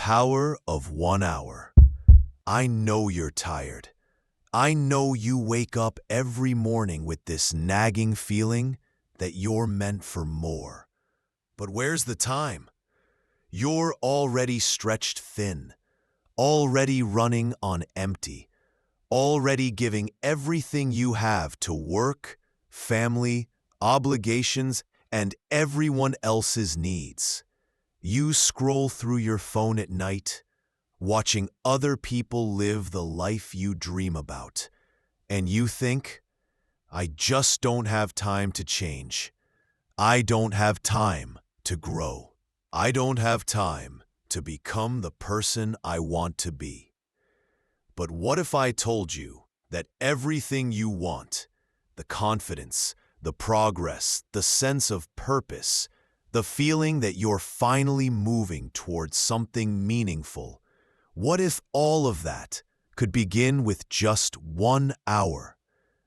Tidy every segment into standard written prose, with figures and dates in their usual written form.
power of 1 hour. I know you're tired. I know you wake up every morning with this nagging feeling that you're meant for more. But where's the time? You're already stretched thin, already running on empty, already giving everything you have to work, family, obligations, and everyone else's needs. You scroll through your phone at night, watching other people live the life you dream about, and you think, I just don't have time to change. I don't have time to grow. I don't have time to become the person I want to be. But what if I told you that everything you want, the confidence, the progress, the sense of purpose, the feeling that you're finally moving towards something meaningful, what if all of that could begin with just 1 hour?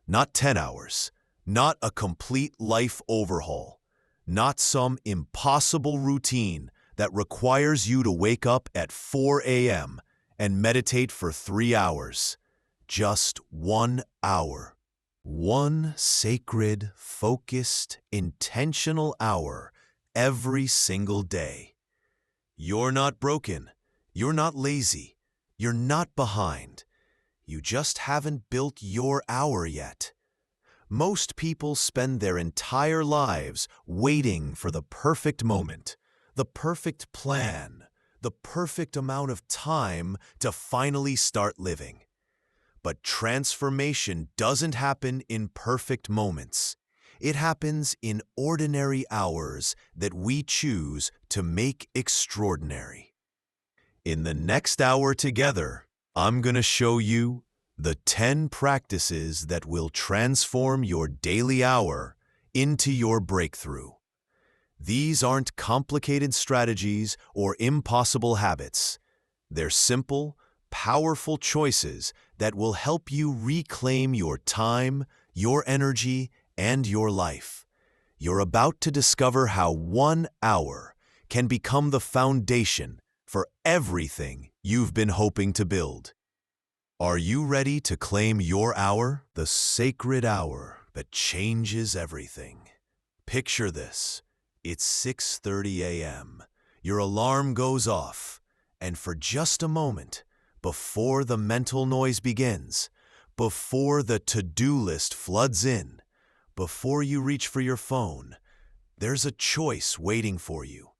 Not 10 hours, not a complete life overhaul, not some impossible routine that requires you to wake up at 4 a.m. and meditate for 3 hours. Just 1 hour. One sacred, focused, intentional hour every single day. You're not broken. You're not lazy. You're not behind. You just haven't built your hour yet. Most people spend their entire lives waiting for the perfect moment, the perfect plan, the perfect amount of time to finally start living. But transformation doesn't happen in perfect moments. It happens in ordinary hours that we choose to make extraordinary. In the next hour together, I'm going to show you the 10 practices that will transform your daily hour into your breakthrough. These aren't complicated strategies or impossible habits. They're simple, powerful choices that will help you reclaim your time, your energy, and your life. You're about to discover how 1 hour can become the foundation for everything you've been hoping to build. Are you ready to claim your hour, the sacred hour that changes everything? Picture this. It's 6:30 a.m. Your alarm goes off, and for just a moment, before the mental noise begins, before the to-do list floods in, before you reach for your phone, there's a choice waiting for you.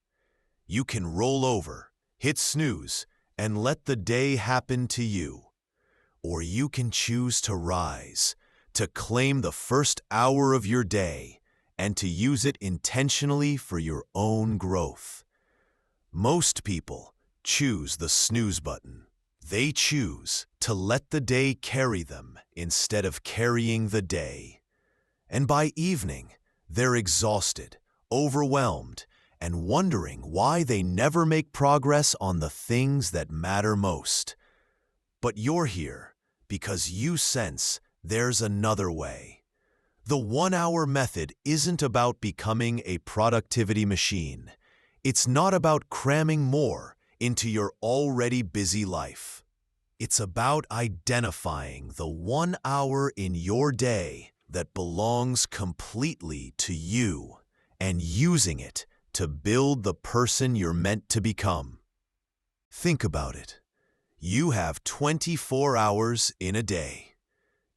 You can roll over, hit snooze, and let the day happen to you. Or you can choose to rise, to claim the first hour of your day, and to use it intentionally for your own growth. Most people choose the snooze button. They choose to let the day carry them instead of carrying the day. And by evening, they're exhausted, overwhelmed, and wondering why they never make progress on the things that matter most. But you're here because you sense there's another way. The 1 hour method isn't about becoming a productivity machine. It's not about cramming more into your already busy life. It's about identifying the 1 hour in your day that belongs completely to you and using it to build the person you're meant to become. Think about it. You have 24 hours in a day.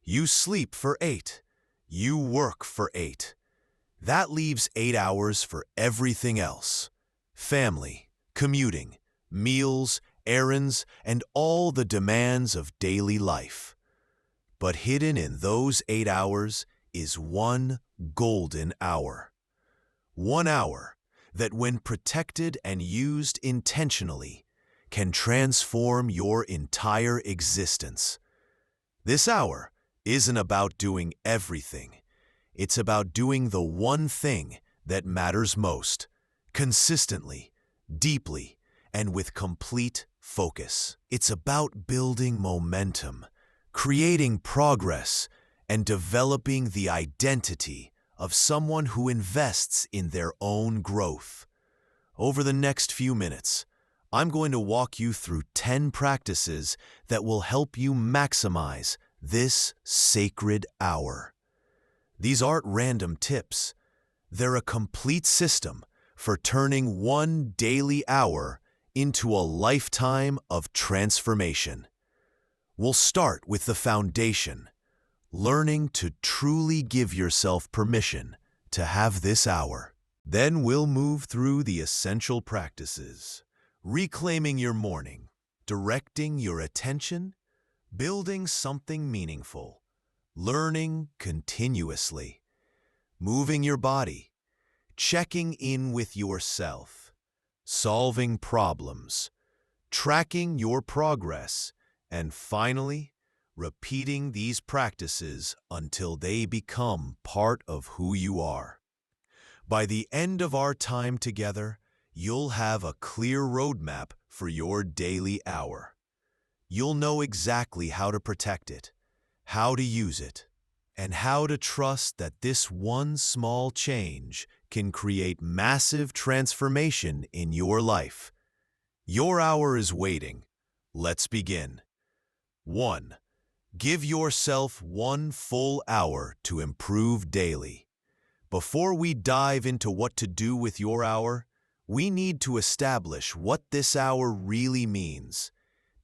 You sleep for 8. You work for 8. That leaves 8 hours for everything else. Family, commuting, meals, errands, and all the demands of daily life. But hidden in those 8 hours is one golden hour. 1 hour that, when protected and used intentionally, can transform your entire existence. This hour isn't about doing everything. It's about doing the one thing that matters most, consistently, deeply, and with complete focus. It's about building momentum, creating progress, and developing the identity of someone who invests in their own growth. Over the next few minutes, I'm going to walk you through 10 practices that will help you maximize this sacred hour. These aren't random tips. They're a complete system for turning one daily hour into a lifetime of transformation. We'll start with the foundation, learning to truly give yourself permission to have this hour. Then we'll move through the essential practices, reclaiming your morning, directing your attention, building something meaningful, learning continuously, moving your body, checking in with yourself, solving problems, tracking your progress, and finally, repeating these practices until they become part of who you are. By the end of our time together, you'll have a clear roadmap for your daily hour. You'll know exactly how to protect it, how to use it, and how to trust that this one small change can create massive transformation in your life. Your hour is waiting. Let's begin. 1. Give yourself one full hour to improve daily. Before we dive into what to do with your hour, we need to establish what this hour really means.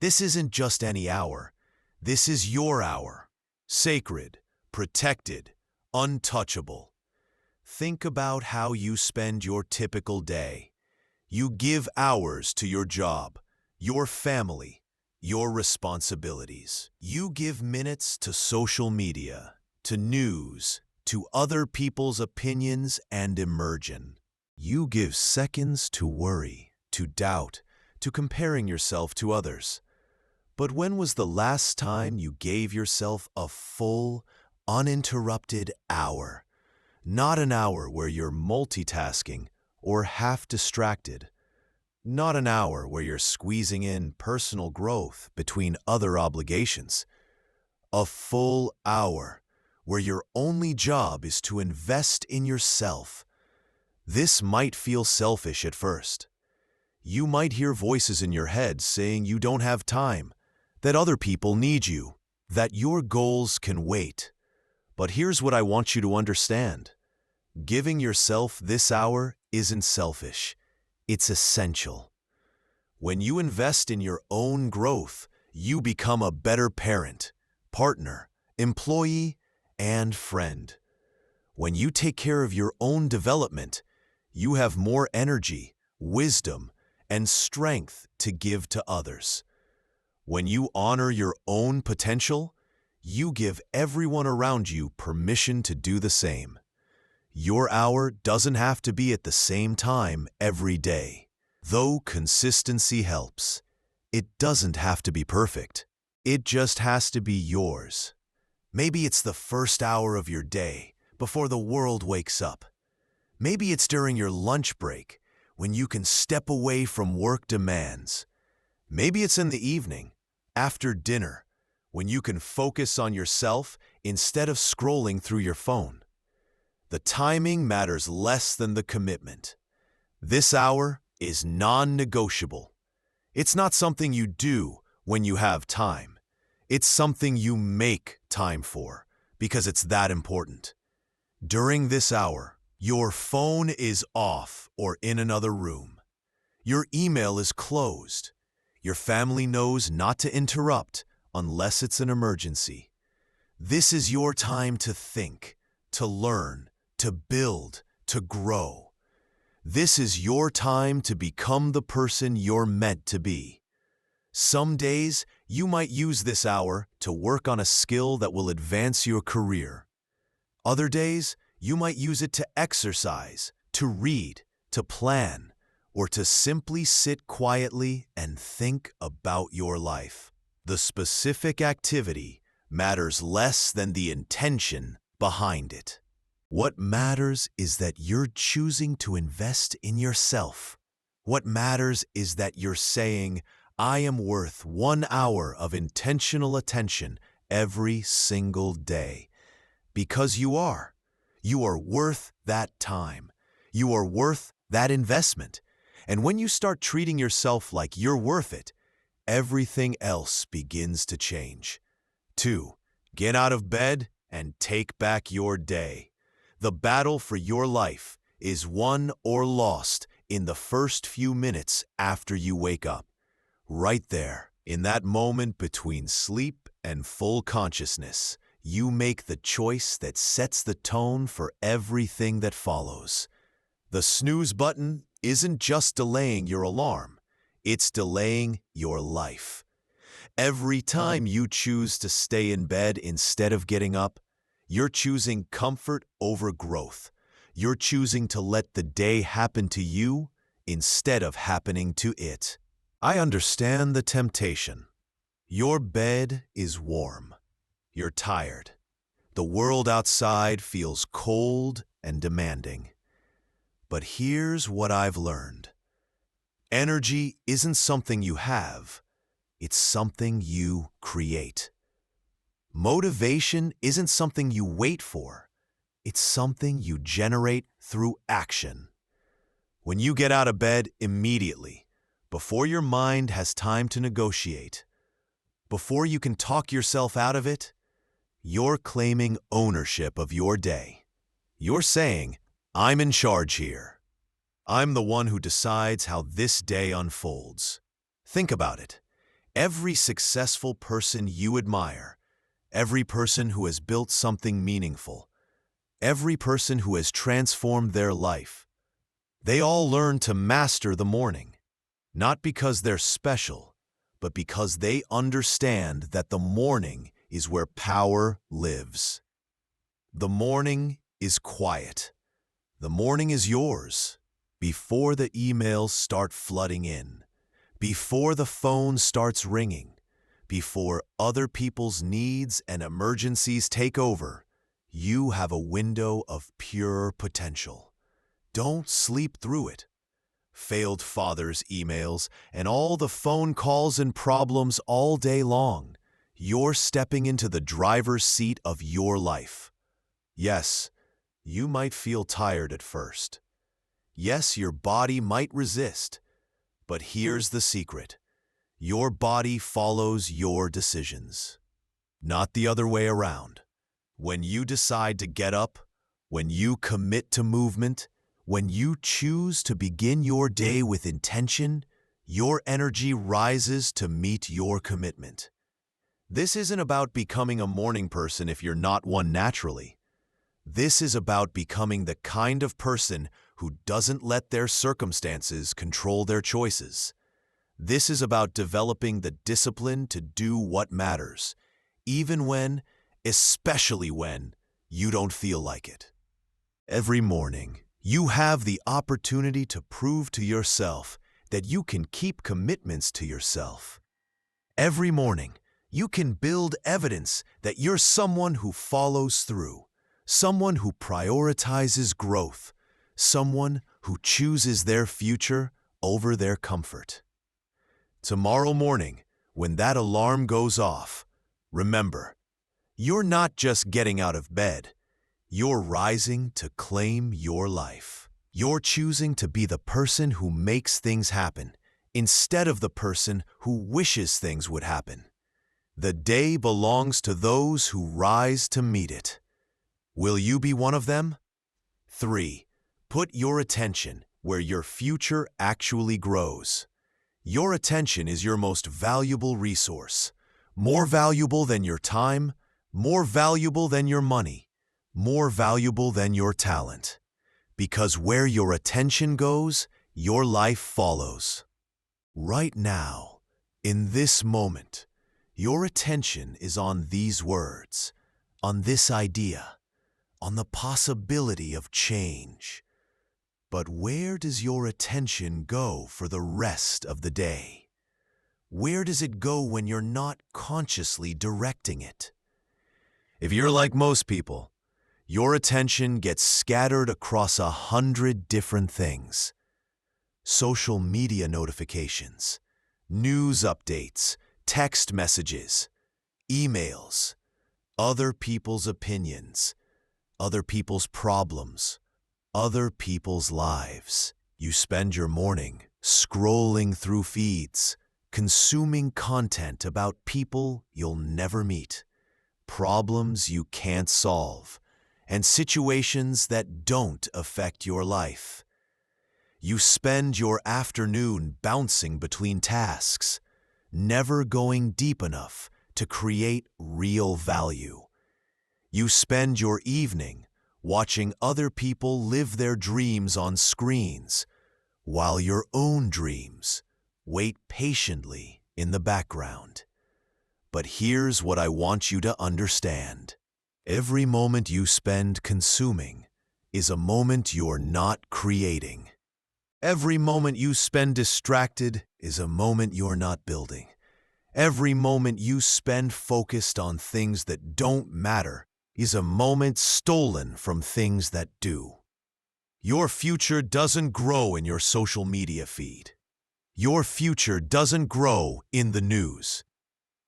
This isn't just any hour. This is your hour. Sacred, protected, untouchable. Think about how you spend your typical day. You give hours to your job, your family, your responsibilities. You give minutes to social media, to news, to other people's opinions and immersion. You give seconds to worry, to doubt, to comparing yourself to others. But when was the last time you gave yourself a full, uninterrupted hour? Not an hour where you're multitasking or half distracted. Not an hour where you're squeezing in personal growth between other obligations. A full hour where your only job is to invest in yourself. This might feel selfish at first. You might hear voices in your head saying you don't have time, that other people need you, that your goals can wait. But here's what I want you to understand. Giving yourself this hour isn't selfish. It's essential. When you invest in your own growth, you become a better parent, partner, employee, and friend. When you take care of your own development, you have more energy, wisdom, and strength to give to others. When you honor your own potential, you give everyone around you permission to do the same. Your hour doesn't have to be at the same time every day. Though consistency helps, it doesn't have to be perfect. It just has to be yours. Maybe it's the first hour of your day before the world wakes up. Maybe it's during your lunch break when you can step away from work demands. Maybe it's in the evening, after dinner, when you can focus on yourself instead of scrolling through your phone. The timing matters less than the commitment. This hour is non-negotiable. It's not something you do when you have time. It's something you make time for because it's that important. During this hour, your phone is off or in another room. Your email is closed. Your family knows not to interrupt unless it's an emergency. This is your time to think, to learn, to build, to grow. This is your time to become the person you're meant to be. Some days, you might use this hour to work on a skill that will advance your career. Other days, you might use it to exercise, to read, to plan, or to simply sit quietly and think about your life. The specific activity matters less than the intention behind it. What matters is that you're choosing to invest in yourself. What matters is that you're saying, I am worth 1 hour of intentional attention every single day. Because you are. You are worth that time. You are worth that investment. And when you start treating yourself like you're worth it, everything else begins to change. 2. Get out of bed and take back your day. The battle for your life is won or lost in the first few minutes after you wake up. Right there, in that moment between sleep and full consciousness, you make the choice that sets the tone for everything that follows. The snooze button isn't just delaying your alarm, it's delaying your life. Every time you choose to stay in bed instead of getting up, you're choosing comfort over growth. You're choosing to let the day happen to you instead of happening to it. I understand the temptation. Your bed is warm. You're tired. The world outside feels cold and demanding. But here's what I've learned. Energy isn't something you have, it's something you create. Motivation isn't something you wait for, it's something you generate through action. When you get out of bed immediately, before your mind has time to negotiate, before you can talk yourself out of it, you're claiming ownership of your day. You're saying, I'm in charge here. I'm the one who decides how this day unfolds. Think about it. Every successful person you admire, every person who has built something meaningful, every person who has transformed their life, they all learn to master the morning, not because they're special, but because they understand that the morning is where power lives. The morning is quiet. The morning is yours. Before the emails start flooding in, before the phone starts ringing, before other people's needs and emergencies take over, you have a window of pure potential. Don't sleep through it. Failed father's emails and all the phone calls and problems all day long. You're stepping into the driver's seat of your life. Yes, you might feel tired at first. Yes, your body might resist, but here's the secret. Your body follows your decisions, not the other way around. When you decide to get up, when you commit to movement, when you choose to begin your day with intention, your energy rises to meet your commitment. This isn't about becoming a morning person if you're not one naturally. This is about becoming the kind of person who doesn't let their circumstances control their choices. This is about developing the discipline to do what matters, even when, especially when, you don't feel like it. Every morning, you have the opportunity to prove to yourself that you can keep commitments to yourself. Every morning, you can build evidence that you're someone who follows through, someone who prioritizes growth, someone who chooses their future over their comfort. Tomorrow morning, when that alarm goes off, remember, you're not just getting out of bed, you're rising to claim your life. You're choosing to be the person who makes things happen instead of the person who wishes things would happen. The day belongs to those who rise to meet it. Will you be one of them? 3. Put your attention where your future actually grows. Your attention is your most valuable resource. More valuable than your time, more valuable than your money, more valuable than your talent. Because where your attention goes, your life follows. Right now, in this moment, your attention is on these words, on this idea, on the possibility of change. But where does your attention go for the rest of the day? Where does it go when you're not consciously directing it? If you're like most people, your attention gets scattered across 100 different things. Social media notifications, news updates, text messages, emails, other people's opinions, other people's problems, other people's lives. You spend your morning scrolling through feeds, consuming content about people you'll never meet, problems you can't solve, and situations that don't affect your life. You spend your afternoon bouncing between tasks, never going deep enough to create real value. You spend your evening watching other people live their dreams on screens, while your own dreams wait patiently in the background. But here's what I want you to understand. Every moment you spend consuming is a moment you're not creating. Every moment you spend distracted is a moment you're not building. Every moment you spend focused on things that don't matter is a moment stolen from things that do. Your future doesn't grow in your social media feed. Your future doesn't grow in the news.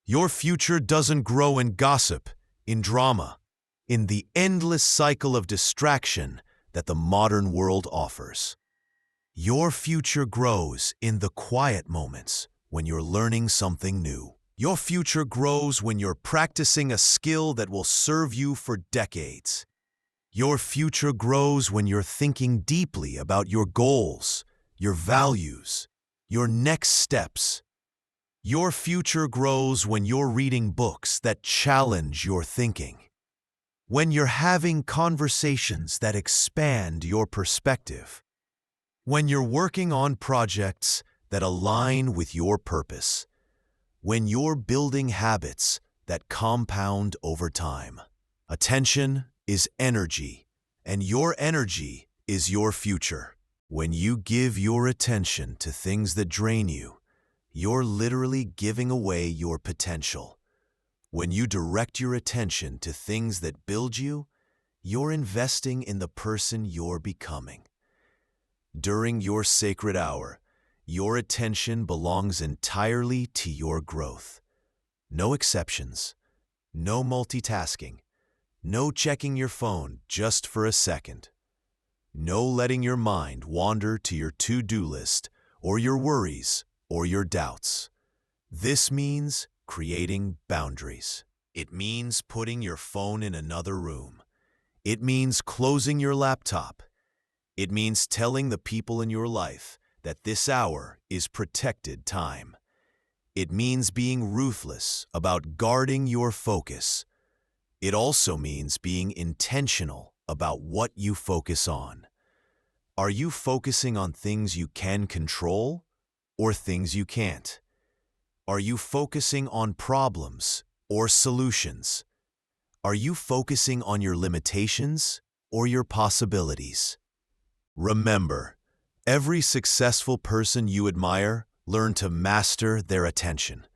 Your future doesn't grow in gossip, in drama, in the endless cycle of distraction that the modern world offers. Your future grows in the quiet moments when you're learning something new. Your future grows when you're practicing a skill that will serve you for decades. Your future grows when you're thinking deeply about your goals, your values, your next steps. Your future grows when you're reading books that challenge your thinking, when you're having conversations that expand your perspective, when you're working on projects that align with your purpose, when you're building habits that compound over time. Attention is energy, and your energy is your future. When you give your attention to things that drain you, you're literally giving away your potential. When you direct your attention to things that build you, you're investing in the person you're becoming. During your sacred hour, your attention belongs entirely to your growth. No exceptions, no multitasking, no checking your phone just for a second. No letting your mind wander to your to-do list or your worries or your doubts. This means creating boundaries. It means putting your phone in another room. It means closing your laptop. It means telling the people in your life that this hour is protected time. It means being ruthless about guarding your focus. It also means being intentional about what you focus on. Are you focusing on things you can control or things you can't? Are you focusing on problems or solutions? Are you focusing on your limitations or your possibilities? Remember, every successful person you admire learned to master their attention.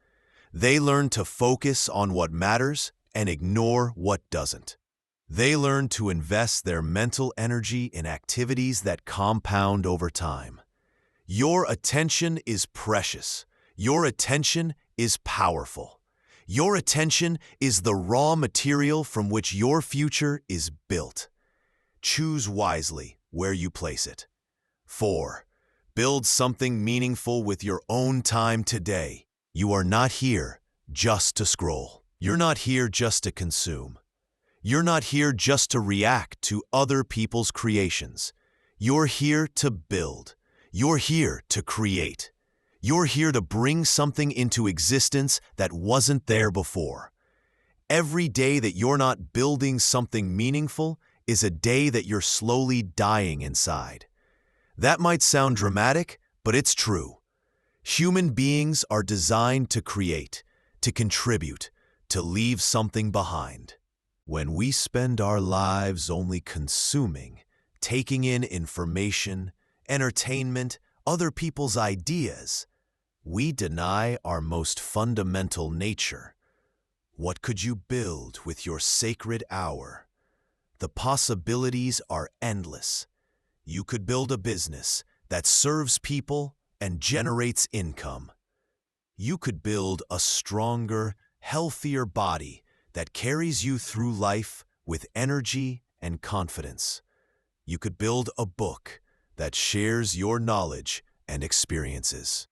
They learn to focus on what matters and ignore what doesn't. They learn to invest their mental energy in activities that compound over time. Your attention is precious. Your attention is powerful. Your attention is the raw material from which your future is built. Choose wisely where you place it. 4. Build something meaningful with your own time today. You are not here just to scroll. You're not here just to consume. You're not here just to react to other people's creations. You're here to build. You're here to create. You're here to bring something into existence that wasn't there before. Every day that you're not building something meaningful is a day that you're slowly dying inside. That might sound dramatic, but it's true. Human beings are designed to create, to contribute, to leave something behind. When we spend our lives only consuming, taking in information, entertainment, other people's ideas, we deny our most fundamental nature. What could you build with your sacred hour? The possibilities are endless. You could build a business that serves people and generates income. You could build a stronger, healthier body that carries you through life with energy and confidence. You could build a book that shares your knowledge and experiences.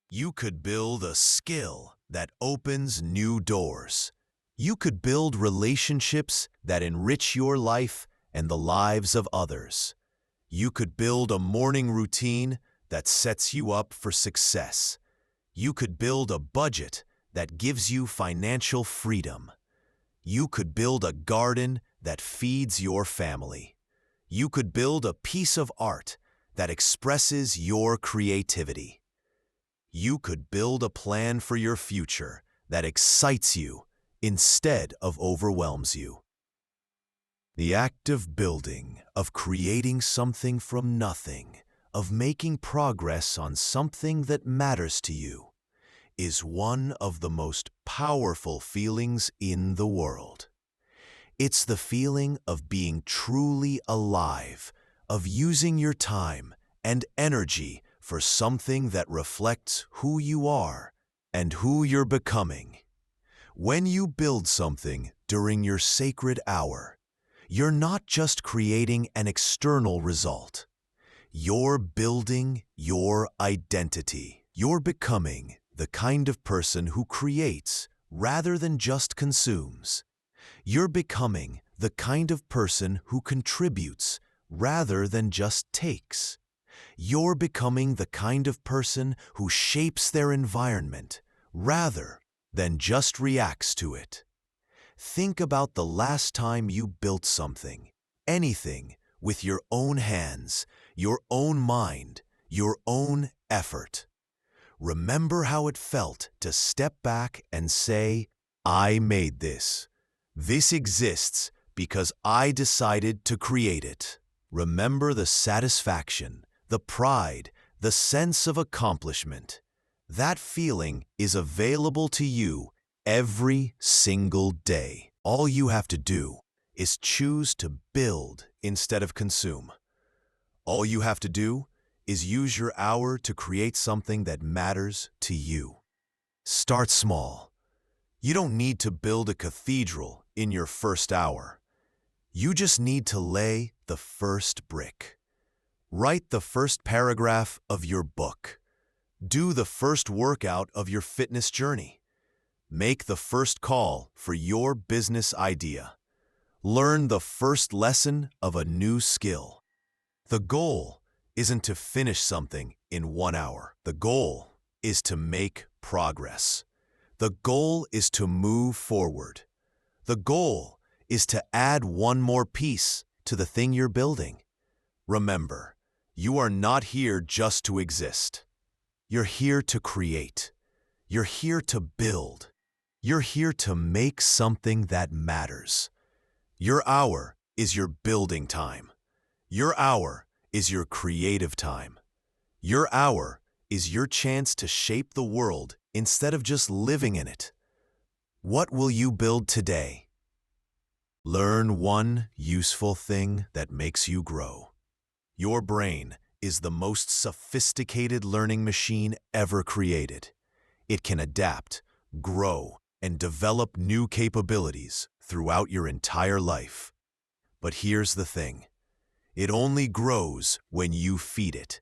You could build a skill that opens new doors. You could build relationships that enrich your life and the lives of others. You could build a morning routine that sets you up for success. You could build a budget that gives you financial freedom. You could build a garden that feeds your family. You could build a piece of art that expresses your creativity. You could build a plan for your future that excites you instead of overwhelms you. The act of building, of creating something from nothing, of making progress on something that matters to you, is one of the most powerful feelings in the world. It's the feeling of being truly alive, of using your time and energy for something that reflects who you are and who you're becoming. When you build something during your sacred hour, you're not just creating an external result. You're building your identity. You're becoming the kind of person who creates rather than just consumes. You're becoming the kind of person who contributes rather than just takes. You're becoming the kind of person who shapes their environment rather than just reacts to it. Think about the last time you built something, anything, with your own hands, your own mind, your own effort. Remember how it felt to step back and say, "I made this. This exists because I decided to create it." Remember the satisfaction, the pride, the sense of accomplishment. That feeling is available to you every single day. All you have to do is choose to build instead of consume. All you have to do is use your hour to create something that matters to you. Start small. You don't need to build a cathedral in your first hour. You just need to lay the first brick. Write the first paragraph of your book. Do the first workout of your fitness journey. Make the first call for your business idea. Learn the first lesson of a new skill. The goal isn't to finish something in 1 hour. The goal is to make progress. The goal is to move forward. The goal is to add one more piece to the thing you're building. Remember, you are not here just to exist. You're here to create. You're here to build. You're here to make something that matters. Your hour is your building time. Your hour is your creative time. Your hour is your chance to shape the world instead of just living in it. What will you build today? Learn one useful thing that makes you grow. Your brain is the most sophisticated learning machine ever created. It can adapt, grow, and develop new capabilities throughout your entire life. But here's the thing. It only grows when you feed it.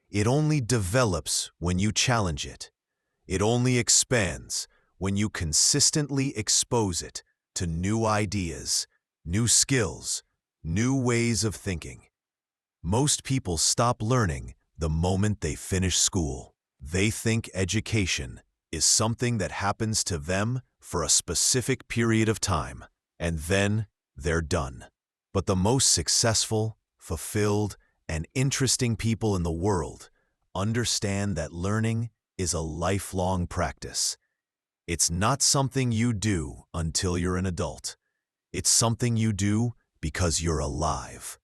It only develops when you challenge it. It only expands when you consistently expose it to new ideas, new skills, new ways of thinking. Most people stop learning the moment they finish school. They think education is something that happens to them for a specific period of time, and then they're done. But the most successful, fulfilled, and interesting people in the world understand that learning is a lifelong practice. It's not something you do until you're an adult. It's something you do because you're alive.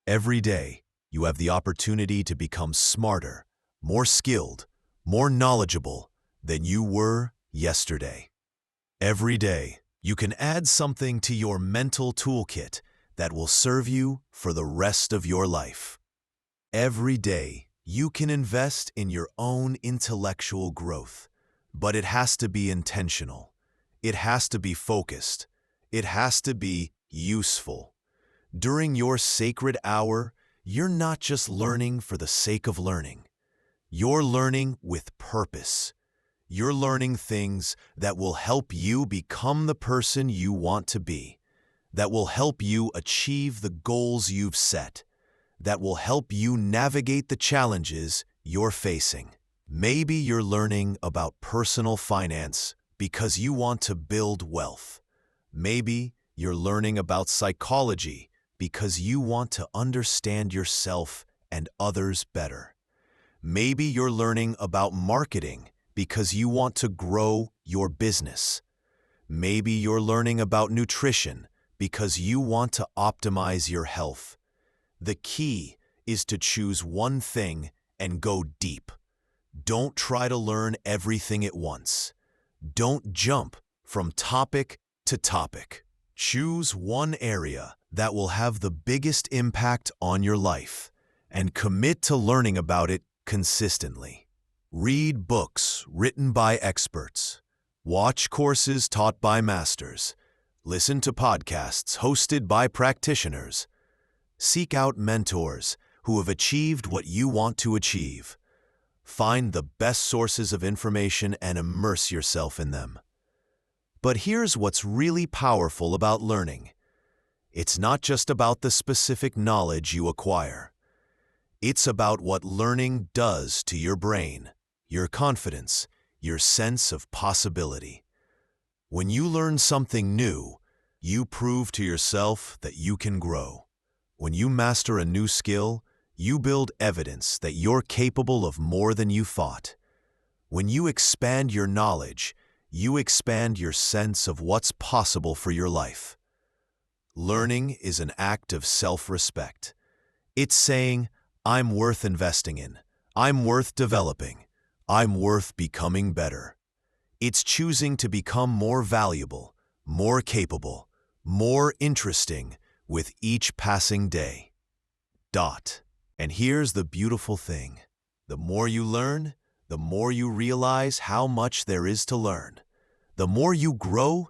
Every day, you have the opportunity to become smarter, more skilled, more knowledgeable than you were yesterday. Every day, you can add something to your mental toolkit that will serve you for the rest of your life. Every day, you can invest in your own intellectual growth, but it has to be intentional. It has to be focused. It has to be useful. During your sacred hour, you're not just learning for the sake of learning. You're learning with purpose. You're learning things that will help you become the person you want to be, that will help you achieve the goals you've set, that will help you navigate the challenges you're facing. Maybe you're learning about personal finance because you want to build wealth. Maybe you're learning about psychology because you want to understand yourself and others better. Maybe you're learning about marketing because you want to grow your business. Maybe you're learning about nutrition because you want to optimize your health. The key is to choose one thing and go deep. Don't try to learn everything at once. Don't jump from topic to topic. Choose one area that will have the biggest impact on your life and commit to learning about it consistently. Read books written by experts. Watch courses taught by masters. Listen to podcasts hosted by practitioners. Seek out mentors who have achieved what you want to achieve. Find the best sources of information and immerse yourself in them. But here's what's really powerful about learning. It's not just about the specific knowledge you acquire. It's about what learning does to your brain, your confidence, your sense of possibility. When you learn something new, you prove to yourself that you can grow. When you master a new skill, you build evidence that you're capable of more than you thought. When you expand your knowledge, you expand your sense of what's possible for your life. Learning is an act of self-respect. It's saying, I'm worth investing in. I'm worth developing. I'm worth becoming better. It's choosing to become more valuable, more capable, more interesting with each passing day. And here's the beautiful thing. The more you learn, the more you realize how much there is to learn. The more you grow,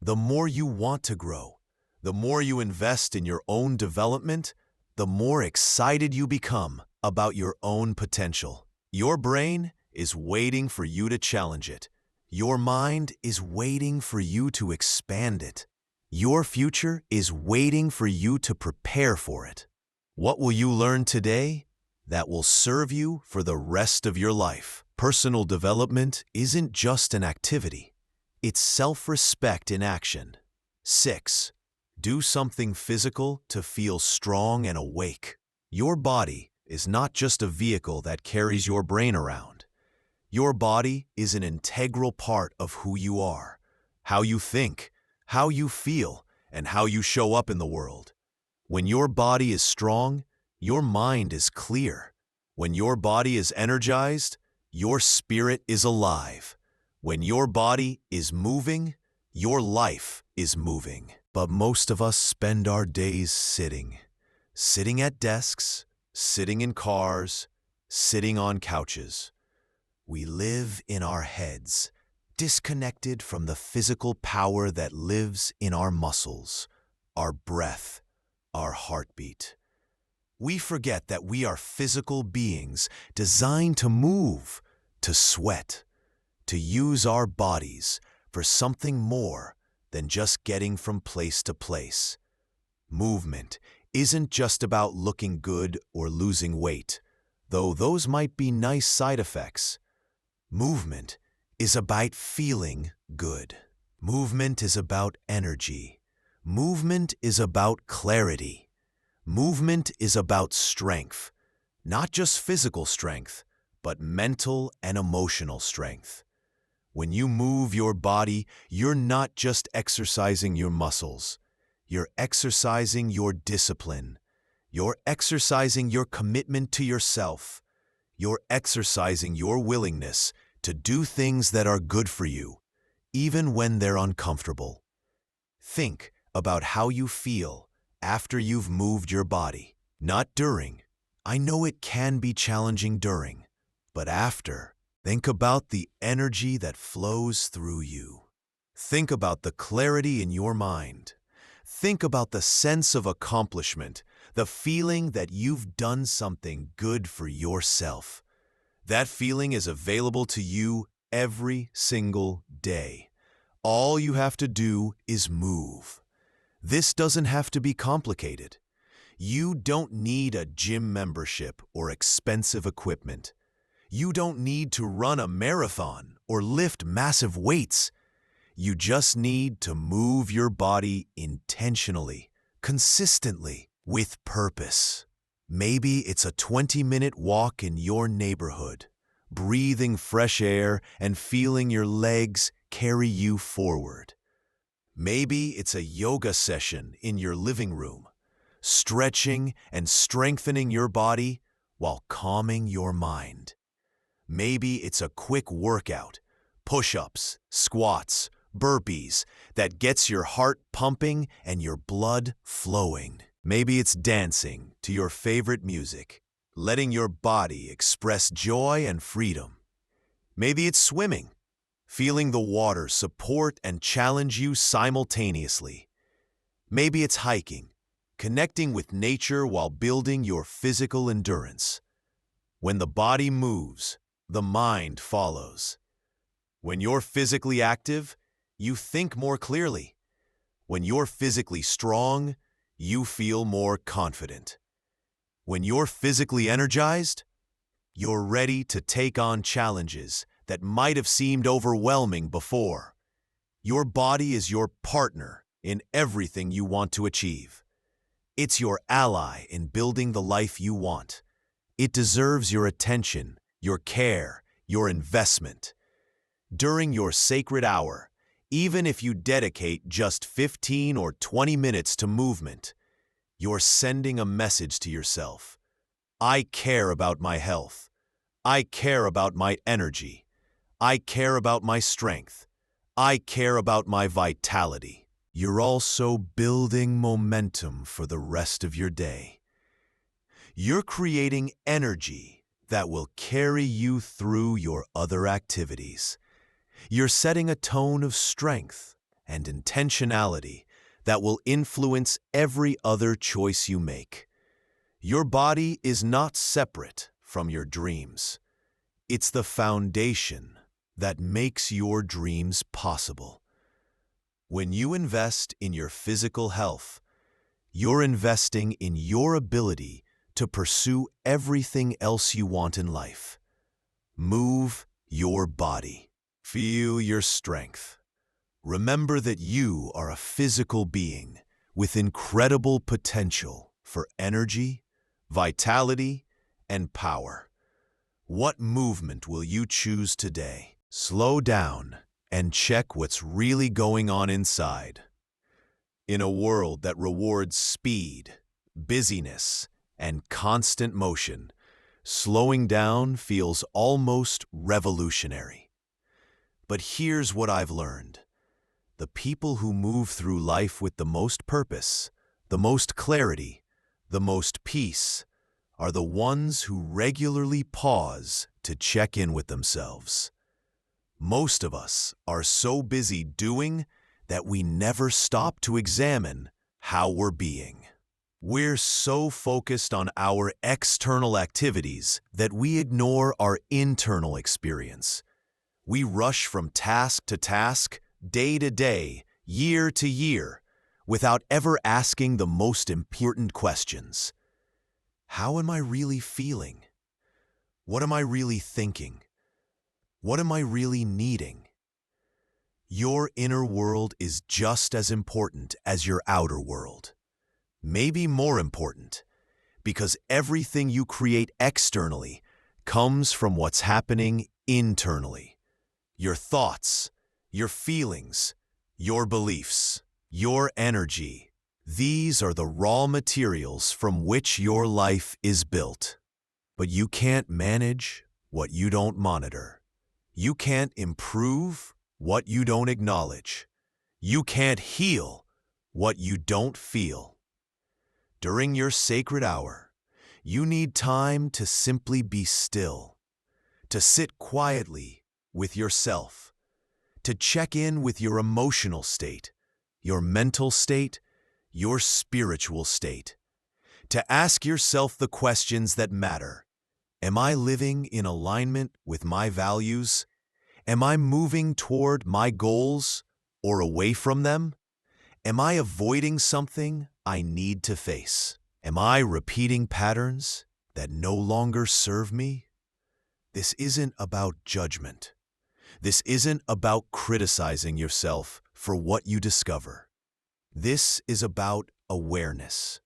the more you want to grow. The more you invest in your own development, the more excited you become about your own potential. Your brain is waiting for you to challenge it. Your mind is waiting for you to expand it. Your future is waiting for you to prepare for it. What will you learn today that will serve you for the rest of your life? Personal development isn't just an activity. It's self-respect in action. 6. Do something physical to feel strong and awake. Your body is not just a vehicle that carries your brain around. Your body is an integral part of who you are, how you think, how you feel, and how you show up in the world. When your body is strong, your mind is clear. When your body is energized, your spirit is alive. When your body is moving, your life is moving. But most of us spend our days sitting at desks, sitting in cars, sitting on couches. We live in our heads, disconnected from the physical power that lives in our muscles, our breath, our heartbeat. We forget that we are physical beings designed to move, to sweat, to use our bodies for something more than just getting from place to place. Movement isn't just about looking good or losing weight, though those might be nice side effects. Movement is about feeling good. Movement is about energy. Movement is about clarity. Movement is about strength, not just physical strength, but mental and emotional strength. When you move your body, you're not just exercising your muscles. You're exercising your discipline. You're exercising your commitment to yourself. You're exercising your willingness to do things that are good for you, even when they're uncomfortable. Think about how you feel after you've moved your body, not during. I know it can be challenging during, but after. Think about the energy that flows through you. Think about the clarity in your mind. Think about the sense of accomplishment the feeling that you've done something good for yourself. That feeling is available to you every single day. All you have to do is move. This doesn't have to be complicated. You don't need a gym membership or expensive equipment. You don't need to run a marathon or lift massive weights. You just need to move your body intentionally, consistently, with purpose. Maybe it's a 20-minute walk in your neighborhood, breathing fresh air and feeling your legs carry you forward. Maybe it's a yoga session in your living room, stretching and strengthening your body while calming your mind. Maybe it's a quick workout, push-ups, squats, burpees, that gets your heart pumping and your blood flowing. Maybe it's dancing to your favorite music, letting your body express joy and freedom. Maybe it's swimming, feeling the water support and challenge you simultaneously. Maybe it's hiking, connecting with nature while building your physical endurance. When the body moves, the mind follows. When you're physically active, you think more clearly. When you're physically strong, you feel more confident. When you're physically energized, you're ready to take on challenges that might have seemed overwhelming before. Your body is your partner in everything you want to achieve. It's your ally in building the life you want. It deserves your attention, your care, your investment. During your sacred hour, even if you dedicate just 15 or 20 minutes to movement, you're sending a message to yourself. I care about my health. I care about my energy. I care about my strength. I care about my vitality. You're also building momentum for the rest of your day. You're creating energy that will carry you through your other activities. You're setting a tone of strength and intentionality that will influence every other choice you make. Your body is not separate from your dreams. It's the foundation that makes your dreams possible. When you invest in your physical health, you're investing in your ability to pursue everything else you want in life. Move your body. Feel your strength. Remember that you are a physical being with incredible potential for energy, vitality, and power. What movement will you choose today? Slow down and check what's really going on inside. In a world that rewards speed, busyness, and constant motion, slowing down feels almost revolutionary. But here's what I've learned. The people who move through life with the most purpose, the most clarity, the most peace, are the ones who regularly pause to check in with themselves. Most of us are so busy doing that we never stop to examine how we're being. We're so focused on our external activities that we ignore our internal experience. We rush from task to task, day to day, year to year, without ever asking the most important questions. How am I really feeling? What am I really thinking? What am I really needing? Your inner world is just as important as your outer world. Maybe more important, because everything you create externally comes from what's happening internally. Your thoughts, your feelings, your beliefs, your energy. These are the raw materials from which your life is built. But you can't manage what you don't monitor. You can't improve what you don't acknowledge. You can't heal what you don't feel. During your sacred hour, you need time to simply be still, to sit quietly with yourself, to check in with your emotional state, your mental state, your spiritual state, to ask yourself the questions that matter. Am I living in alignment with my values? Am I moving toward my goals or away from them? Am I avoiding something I need to face? Am I repeating patterns that no longer serve me? This isn't about judgment. This isn't about criticizing yourself for what you discover. This is about awareness.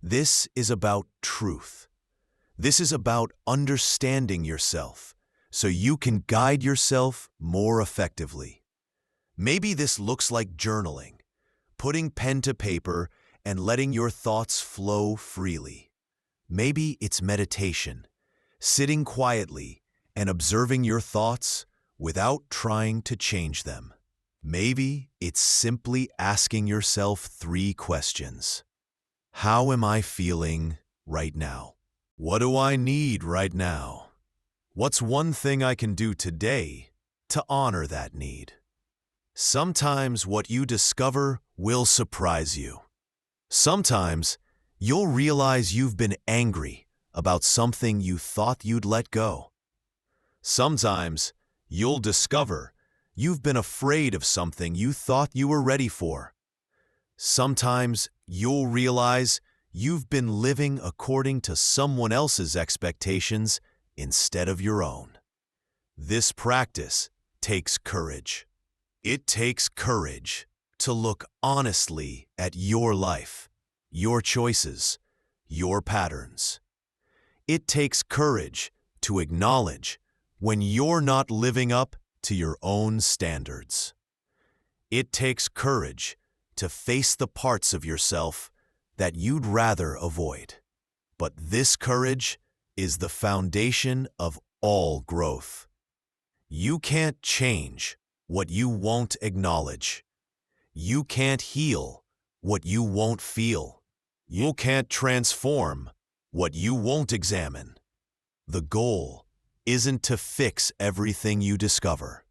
This is about truth. This is about understanding yourself so you can guide yourself more effectively. Maybe this looks like journaling, putting pen to paper and letting your thoughts flow freely. Maybe it's meditation, sitting quietly and observing your thoughts without trying to change them. Maybe it's simply asking yourself 3 questions. How am I feeling right now? What do I need right now? What's one thing I can do today to honor that need? Sometimes what you discover will surprise you. Sometimes you'll realize you've been angry about something you thought you'd let go. Sometimes you'll discover you've been afraid of something you thought you were ready for. Sometimes you'll realize you've been living according to someone else's expectations instead of your own. This practice takes courage. It takes courage to look honestly at your life, your choices, your patterns. It takes courage to acknowledge when you're not living up to your own standards. It takes courage to face the parts of yourself that you'd rather avoid. But this courage is the foundation of all growth. You can't change what you won't acknowledge. You can't heal what you won't feel. You can't transform what you won't examine. The goal isn't to fix everything you discover.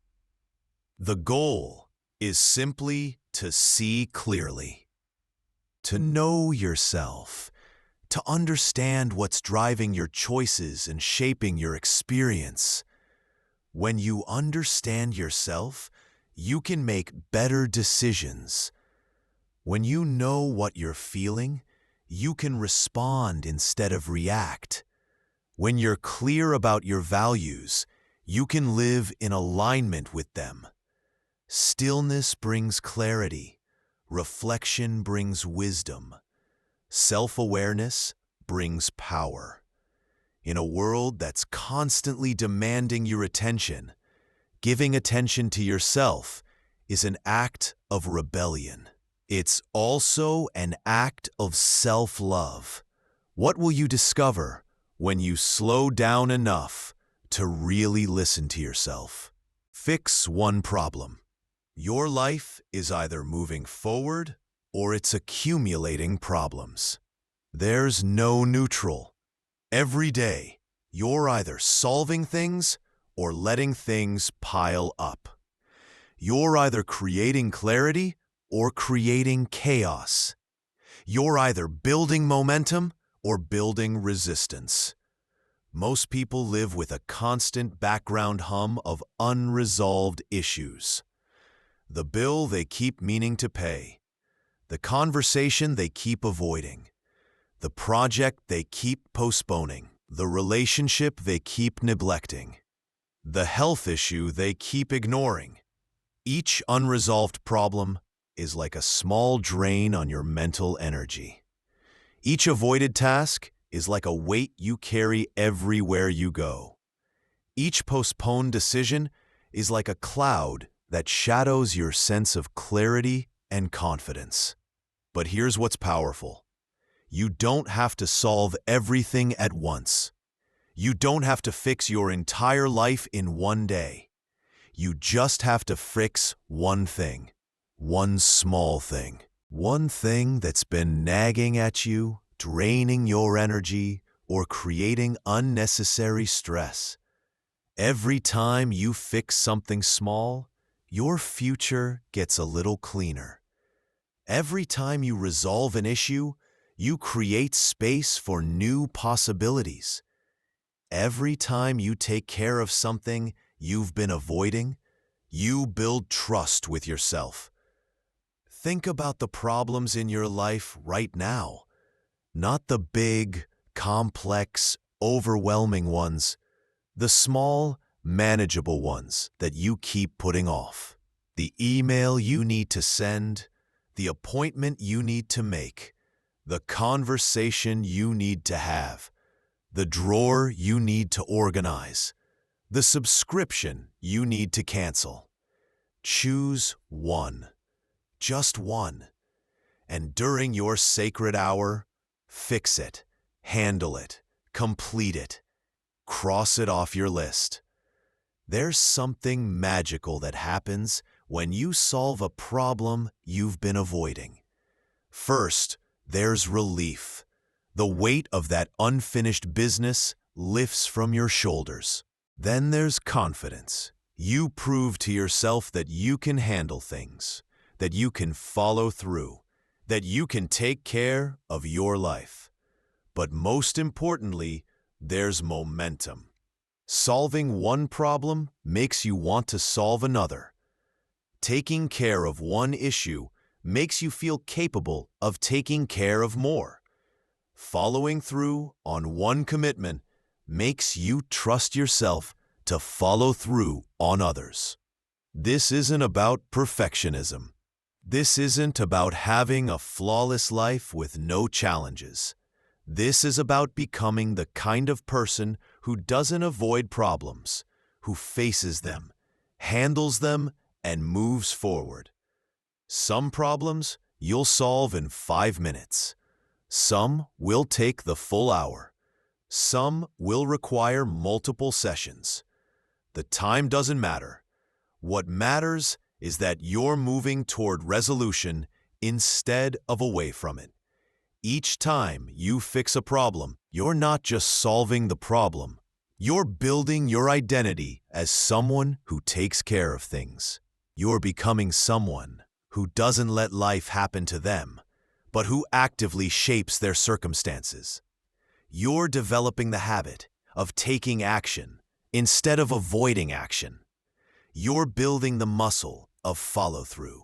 The goal is simply to see clearly, to know yourself, to understand what's driving your choices and shaping your experience. When you understand yourself, you can make better decisions. When you know what you're feeling, you can respond instead of react. When you're clear about your values, you can live in alignment with them. Stillness brings clarity. Reflection brings wisdom. Self-awareness brings power. In a world that's constantly demanding your attention, giving attention to yourself is an act of rebellion. It's also an act of self-love. What will you discover when you slow down enough to really listen to yourself? Fix one problem. Your life is either moving forward or it's accumulating problems. There's no neutral. Every day, you're either solving things or letting things pile up. You're either creating clarity or creating chaos. You're either building momentum or building resistance. Most people live with a constant background hum of unresolved issues. The bill they keep meaning to pay, the conversation they keep avoiding, the project they keep postponing, the relationship they keep neglecting, the health issue they keep ignoring. Each unresolved problem is like a small drain on your mental energy. Each avoided task is like a weight you carry everywhere you go. Each postponed decision is like a cloud that shadows your sense of clarity and confidence. But here's what's powerful. You don't have to solve everything at once. You don't have to fix your entire life in one day. You just have to fix one thing, one small thing, one thing that's been nagging at you, draining your energy, or creating unnecessary stress. Every time you fix something small, your future gets a little cleaner. Every time you resolve an issue, You create space for new possibilities. Every time you take care of something you've been avoiding, you build trust with yourself. Think about the problems in your life right now, not the big, complex, overwhelming ones, the small, manageable ones that you keep putting off. The email you need to send, the appointment you need to make, the conversation you need to have, the drawer you need to organize, the subscription you need to cancel. Choose one, just one, and during your sacred hour, fix it, handle it, complete it, cross it off your list. There's something magical that happens when you solve a problem you've been avoiding. First, there's relief. The weight of that unfinished business lifts from your shoulders. Then there's confidence. You prove to yourself that you can handle things, that you can follow through, that you can take care of your life. But most importantly, there's momentum. Solving one problem makes you want to solve another. Taking care of one issue makes you feel capable of taking care of more. Following through on one commitment makes you trust yourself to follow through on others. This isn't about perfectionism. This isn't about having a flawless life with no challenges. This is about becoming the kind of person who doesn't avoid problems, who faces them, handles them, and moves forward. Some problems you'll solve in 5 minutes. Some will take the full hour. Some will require multiple sessions. The time doesn't matter. What matters is that you're moving toward resolution instead of away from it. Each time you fix a problem, you're not just solving the problem. You're building your identity as someone who takes care of things. You're becoming someone who doesn't let life happen to them, but who actively shapes their circumstances. You're developing the habit of taking action instead of avoiding action. You're building the muscle of follow-through.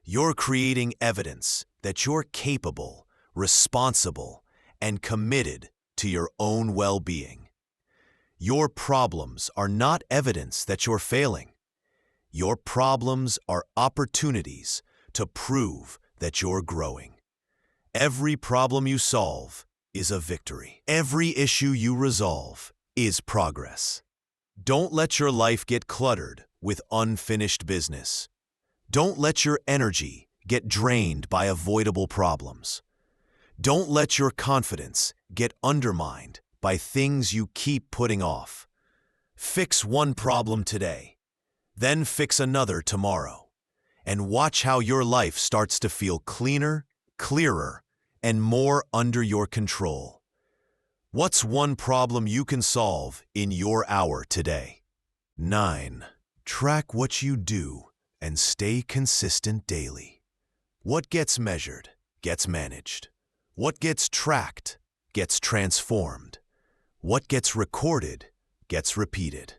You're creating evidence that you're capable, responsible, and committed to your own well-being. Your problems are not evidence that you're failing. Your problems are opportunities to prove that you're growing. Every problem you solve is a victory. Every issue you resolve is progress. Don't let your life get cluttered with unfinished business. Don't let your energy get drained by avoidable problems. Don't let your confidence get undermined by things you keep putting off. Fix one problem today, then fix another tomorrow, and watch how your life starts to feel cleaner, clearer, and more under your control. What's one problem you can solve in your hour today? 9. Track what you do and stay consistent daily. What gets measured gets managed. What gets tracked gets transformed. What gets recorded gets repeated.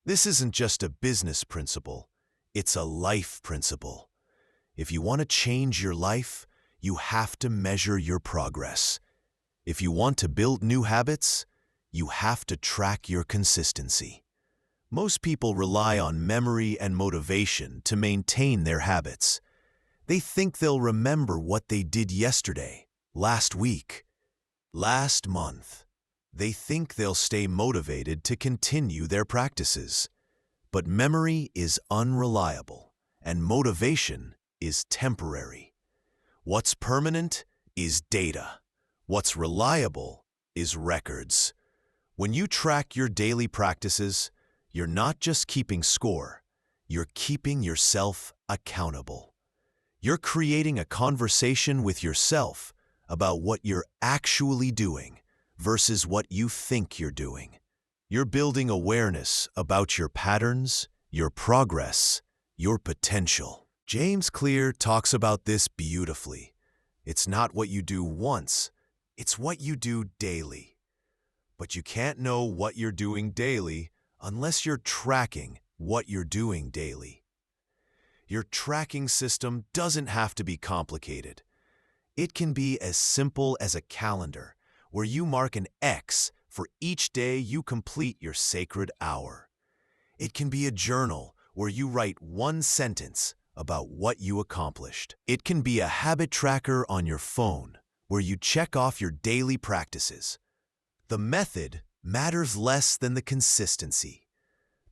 This isn't just a business principle, it's a life principle. If you want to change your life, you have to measure your progress. If you want to build new habits, you have to track your consistency. Most people rely on memory and motivation to maintain their habits. They think they'll remember what they did yesterday, last week, last month. They think they'll stay motivated to continue their practices. But memory is unreliable, and motivation is temporary. What's permanent is data. What's reliable is records. When you track your daily practices, you're not just keeping score, you're keeping yourself accountable. You're creating a conversation with yourself about what you're actually doing versus what you think you're doing. You're building awareness about your patterns, your progress, your potential. James Clear talks about this beautifully. It's not what you do once, it's what you do daily. But you can't know what you're doing daily unless you're tracking what you're doing daily. Your tracking system doesn't have to be complicated. It can be as simple as a calendar where you mark an X for each day you complete your sacred hour. It can be a journal where you write one sentence about what you accomplished. It can be a habit tracker on your phone where you check off your daily practices. The method matters less than the consistency.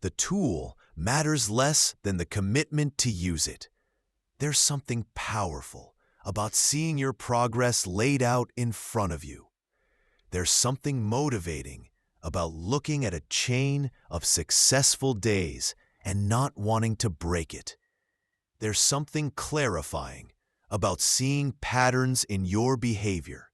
The tool matters less than the commitment to use it. There's something powerful about seeing your progress laid out in front of you. There's something motivating about looking at a chain of successful days and not wanting to break it. There's something clarifying about seeing patterns in your behavior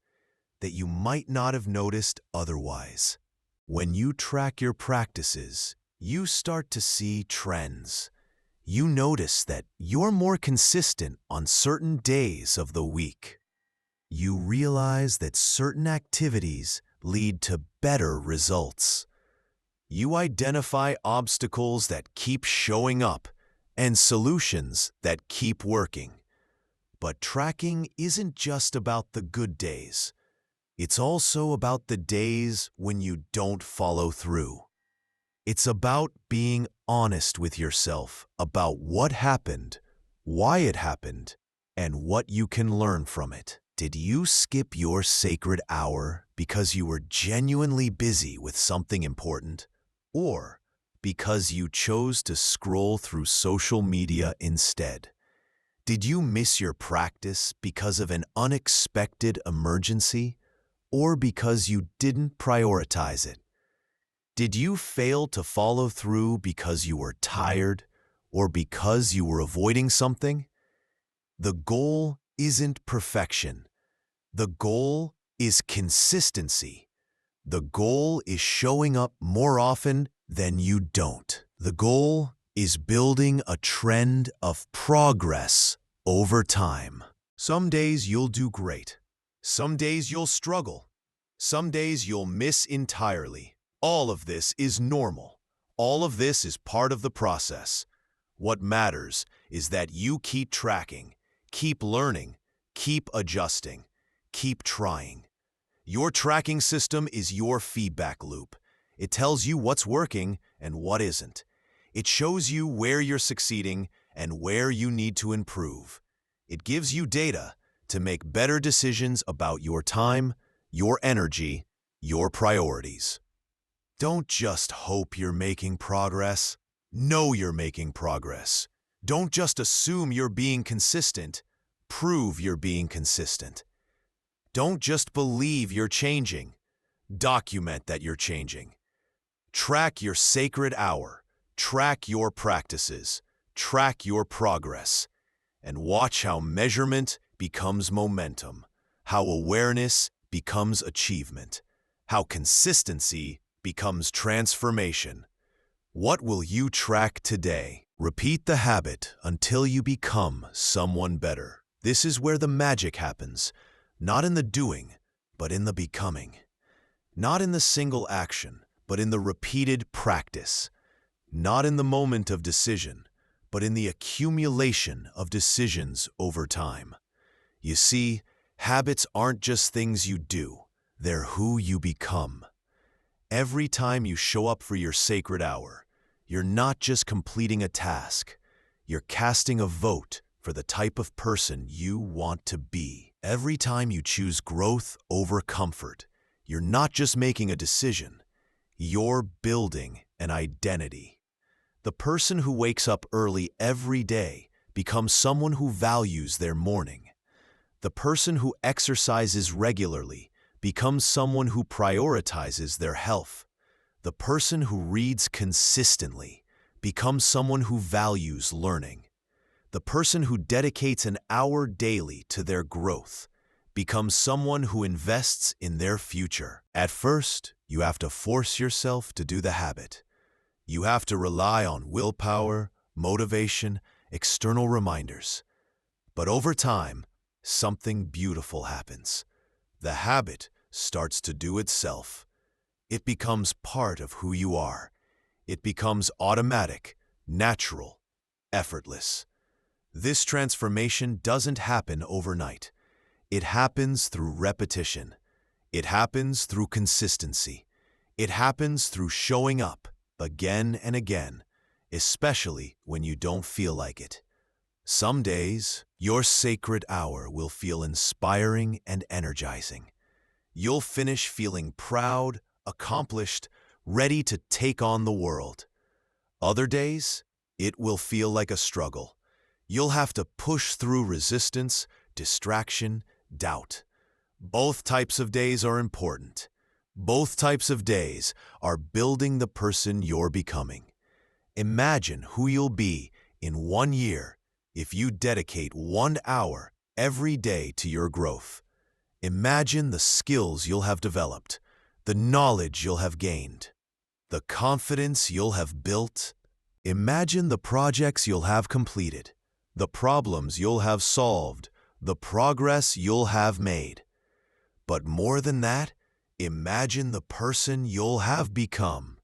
that you might not have noticed otherwise. When you track your practices, you start to see trends. You notice that you're more consistent on certain days of the week. You realize that certain activities lead to better results. You identify obstacles that keep showing up and solutions that keep working. But tracking isn't just about the good days. It's also about the days when you don't follow through. It's about being honest with yourself about what happened, why it happened, and what you can learn from it. Did you skip your sacred hour because you were genuinely busy with something important, or because you chose to scroll through social media instead? Did you miss your practice because of an unexpected emergency, or because you didn't prioritize it? Did you fail to follow through because you were tired or because you were avoiding something? The goal isn't perfection. The goal is consistency. The goal is showing up more often than you don't. The goal is building a trend of progress over time. Some days you'll do great. Some days you'll struggle. Some days you'll miss entirely. All of this is normal. All of this is part of the process. What matters is that you keep tracking, keep learning, keep adjusting, keep trying. Your tracking system is your feedback loop. It tells you what's working and what isn't. It shows you where you're succeeding and where you need to improve. It gives you data to make better decisions about your time, your energy, your priorities. Don't just hope you're making progress. Know you're making progress. Don't just assume you're being consistent. Prove you're being consistent. Don't just believe you're changing. Document that you're changing. Track your sacred hour. Track your practices. Track your progress. And watch how measurement becomes momentum. How awareness becomes achievement. How consistency becomes transformation. What will you track today? Repeat the habit until you become someone better. This is where the magic happens, not in the doing, but in the becoming. Not in the single action, but in the repeated practice. Not in the moment of decision, but in the accumulation of decisions over time. You see, habits aren't just things you do, they're who you become. Every time you show up for your sacred hour, you're not just completing a task, you're casting a vote for the type of person you want to be. Every time you choose growth over comfort, you're not just making a decision, you're building an identity. The person who wakes up early every day becomes someone who values their morning. The person who exercises regularly becomes someone who prioritizes their health. The person who reads consistently becomes someone who values learning. The person who dedicates an hour daily to their growth becomes someone who invests in their future. At first, you have to force yourself to do the habit. You have to rely on willpower, motivation, external reminders. But over time, something beautiful happens. The habit starts to do itself. It becomes part of who you are. It becomes automatic, natural, effortless. This transformation doesn't happen overnight. It happens through repetition. It happens through consistency. It happens through showing up again and again, especially when you don't feel like it. Some days, your sacred hour will feel inspiring and energizing. You'll finish feeling proud, accomplished, ready to take on the world. Other days, it will feel like a struggle. You'll have to push through resistance, distraction, doubt. Both types of days are important. Both types of days are building the person you're becoming. Imagine who you'll be in 1 year if you dedicate 1 hour every day to your growth. Imagine the skills you'll have developed, the knowledge you'll have gained, the confidence you'll have built. Imagine the projects you'll have completed, the problems you'll have solved, the progress you'll have made. But more than that, imagine the person you'll have become.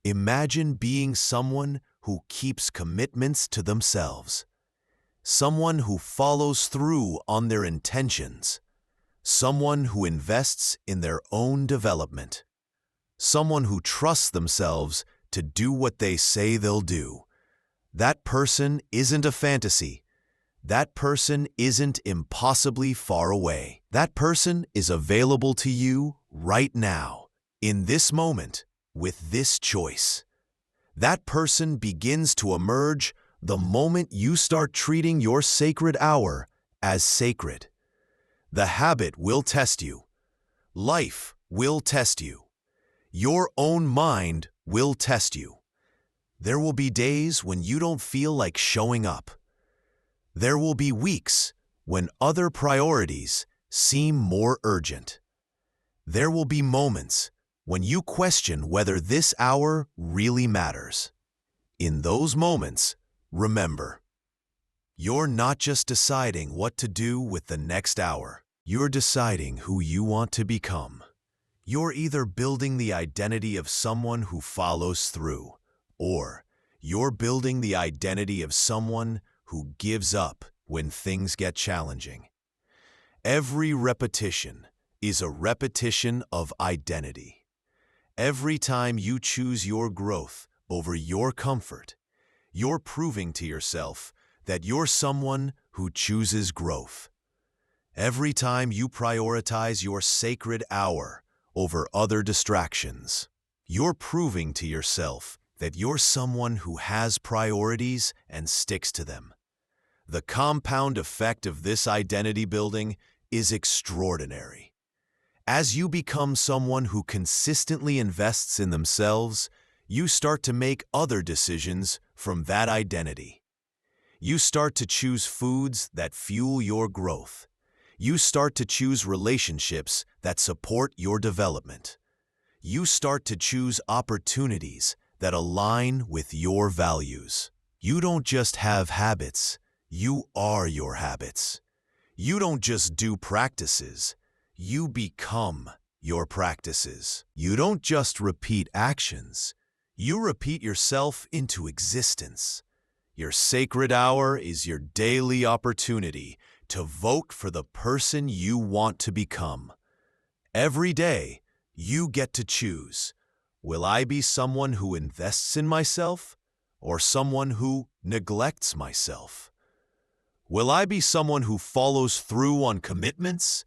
Imagine being someone who keeps commitments to themselves, someone who follows through on their intentions, someone who invests in their own development, someone who trusts themselves to do what they say they'll do. That person isn't a fantasy. That person isn't impossibly far away. That person is available to you right now, in this moment, with this choice. That person begins to emerge the moment you start treating your sacred hour as sacred. The habit will test you. Life will test you. Your own mind will test you. There will be days when you don't feel like showing up. There will be weeks when other priorities seem more urgent. There will be moments when you question whether this hour really matters. In those moments, remember, you're not just deciding what to do with the next hour. You're deciding who you want to become. You're either building the identity of someone who follows through, or you're building the identity of someone who gives up when things get challenging. Every repetition is a repetition of identity. Every time you choose your growth over your comfort, you're proving to yourself that you're someone who chooses growth. Every time you prioritize your sacred hour over other distractions, you're proving to yourself that you're someone who has priorities and sticks to them. The compound effect of this identity building is extraordinary. As you become someone who consistently invests in themselves, you start to make other decisions from that identity. You start to choose foods that fuel your growth. You start to choose relationships that support your development. You start to choose opportunities that align with your values. You don't just have habits, you are your habits. You don't just do practices, you become your practices. You don't just repeat actions, you repeat yourself into existence. Your sacred hour is your daily opportunity to vote for the person you want to become. Every day, you get to choose. Will I be someone who invests in myself or someone who neglects myself? Will I be someone who follows through on commitments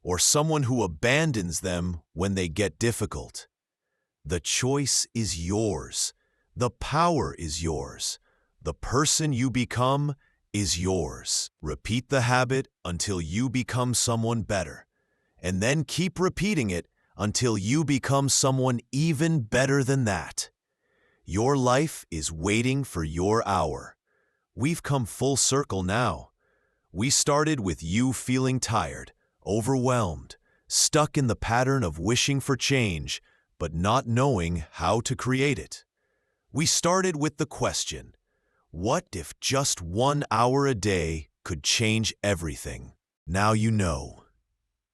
or someone who abandons them when they get difficult? The choice is yours. The power is yours. The person you become is yours. Repeat the habit until you become someone better, and then keep repeating it until you become someone even better than that. Your life is waiting for your hour. We've come full circle now. We started with you feeling tired, overwhelmed, stuck in the pattern of wishing for change, but not knowing how to create it. We started with the question, what if just 1 hour a day could change everything? Now you know.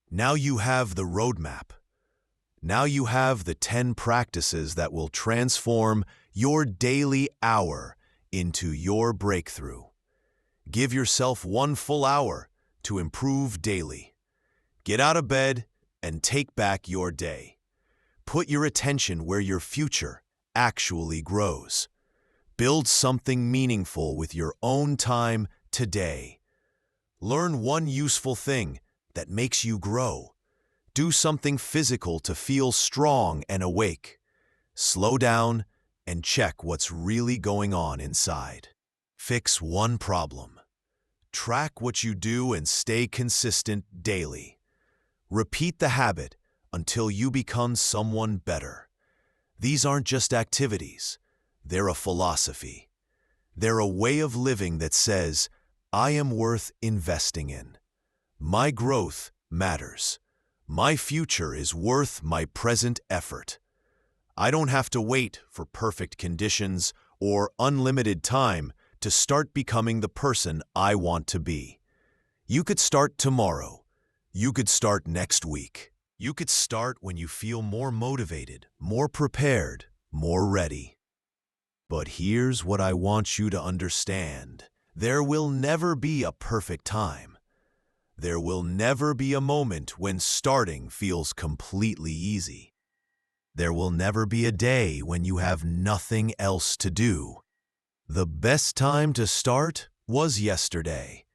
Now you have the roadmap. Now you have the 10 practices that will transform your daily hour into your breakthrough. Give yourself 1 full hour to improve daily. Get out of bed and take back your day. Put your attention where your future actually grows. Build something meaningful with your own time today. Learn one useful thing that makes you grow. Do something physical to feel strong and awake. Slow down and check what's really going on inside. Fix one problem. Track what you do and stay consistent daily. Repeat the habit until you become someone better. These aren't just activities. They're a philosophy. They're a way of living that says, I am worth investing in. My growth matters. My future is worth my present effort. I don't have to wait for perfect conditions or unlimited time to start becoming the person I want to be. You could start tomorrow. You could start next week. You could start when you feel more motivated, more prepared, more ready. But here's what I want you to understand. There will never be a perfect time. There will never be a moment when starting feels completely easy. There will never be a day when you have nothing else to do. The best time to start was yesterday.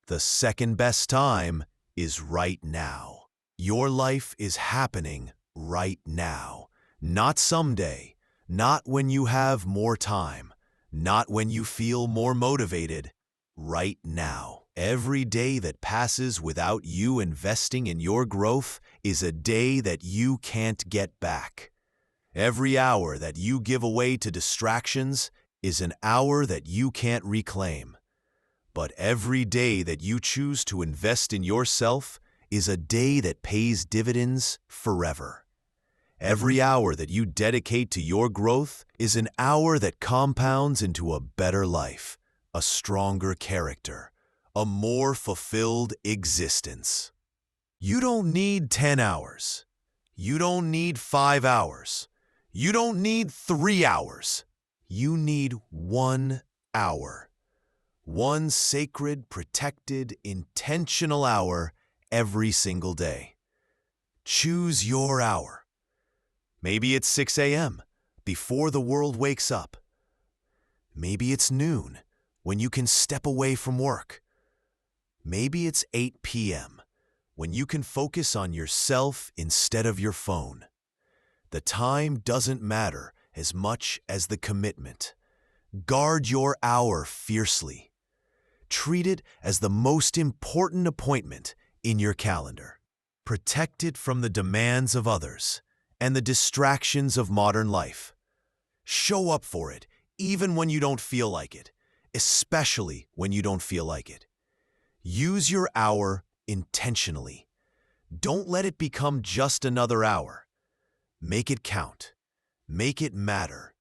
The second best time is right now. Your life is happening right now. Not someday, not when you have more time, not when you feel more motivated. Right now. Every day that passes without you investing in your growth is a day that you can't get back. Every hour that you give away to distractions is an hour that you can't reclaim. But every day that you choose to invest in yourself is a day that pays dividends forever. Every hour that you dedicate to your growth is an hour that compounds into a better life, a stronger character, a more fulfilled existence. You don't need 10 hours. You don't need 5 hours. You don't need 3 hours. You need 1 hour. One sacred, protected, intentional hour every single day. Choose your hour. Maybe it's 6 a.m., before the world wakes up. Maybe it's noon, when you can step away from work. Maybe it's 8 p.m., when you can focus on yourself instead of your phone. The time doesn't matter as much as the commitment. Guard your hour fiercely. Treat it as the most important appointment in your calendar. Protect it from the demands of others and the distractions of modern life. Show up for it, even when you don't feel like it, especially when you don't feel like it. Use your hour intentionally. Don't let it become just another hour. Make it count. Make it matter.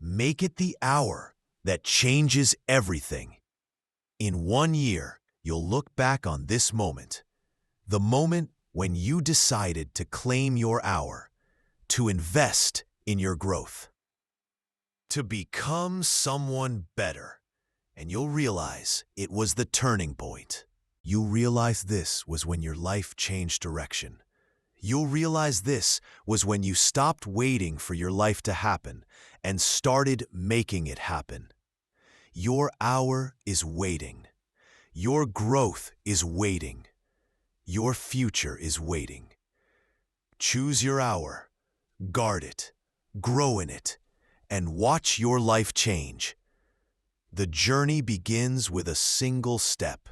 Make it the hour that changes everything. In 1 year, you'll look back on this moment, the moment when you decided to claim your hour, to invest in your growth, to become someone better, and you'll realize it was the turning point. You'll realize this was when your life changed direction. You'll realize this was when you stopped waiting for your life to happen and started making it happen. Your hour is waiting. Your growth is waiting. Your future is waiting. Choose your hour, guard it, grow in it, and watch your life change. The journey begins with a single step.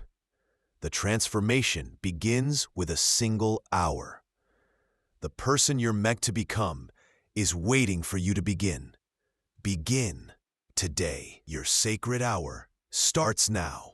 The transformation begins with a single hour. The person you're meant to become is waiting for you to begin. Begin today. Your sacred hour starts now.